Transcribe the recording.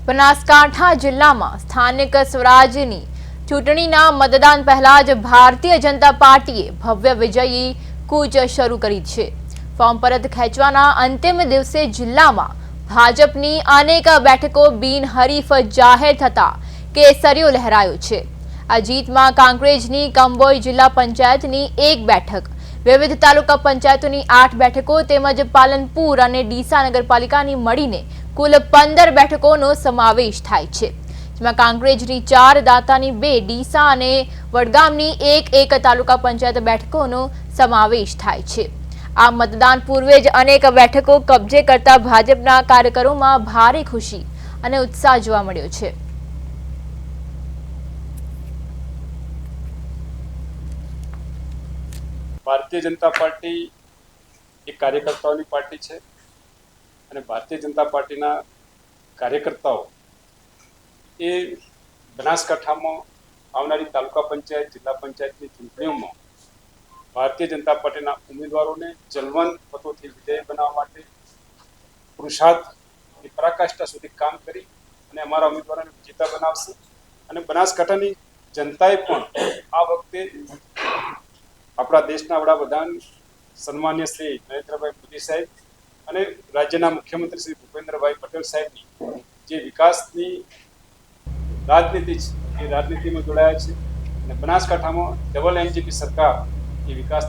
બનાસકાંઠા જિલ્લામાં સ્થાનિક સ્વરાજ્યની ચૂંટણીના મતદાન પહેલા જ ભારતીય જનતા પાર્ટીએ ભવ્ય વિજયી કૂચ શરૂ કરી છે। ફોર્મ પરત ખેંચવાના અંતિમ દિવસે જિલ્લામાં ભાજપની અનેક બેઠકો બિનહરીફ જાહેર થતા કેસરીઓ લહેરાયો છે। આ જીતમાં કાંકરેજની કંબોઈ જિલ્લા પંચાયતની 1 બેઠક, વિવિધ તાલુકા પંચાયતોની 8 બેઠકો તેમજ પાલનપુર અને ડીસા નગરપાલિકાની મળીને કુલ 15 બેઠકોનો સમાવેશ થાય છે, જેમાં કાંકરેજની 4, દાંતાની 2, ડીસા અને વડગામની 1 તાલુકા પંચાયત બેઠકોનો સમાવેશ થાય છે। આ મતદાન પૂર્વે જ અનેક બેઠકો કબજે કરતા ભાજપના કાર્યકરોમાં ભારે ખુશી અને ઉત્સાહ જોવા મળ્યો છે। भारतीय जनता पार्टी एक कार्यकर्ताओं पार्टी है और भारतीय जनता पार्टी कार्यकर्ताओं ये बनासकांठा में आवनारी तालुका पंचायत जिला पंचायत की चूंटणीओं में भारतीय जनता पार्टी उम्मीदवारों ने जलवंत मतों से विजय बनावा पुरुषार्थ पराकाष्ठा सुधी काम करी अमारा उम्मीदवारों ने विजेता बनावशे अने बनासकांठानी जनताए पण आ वखते अपना देशना वडाप्रधान सन्मान्य श्री नरेन्द्रभाई मोदी साहेब और राज्यना मुख्यमंत्री श्री भूपेन्द्रभाई पटेल साहेब जे विकासनी राजनीति राजनीति में जोड़ाया है। बनासकांठा में डबल एनजीपी सरकार ये विकास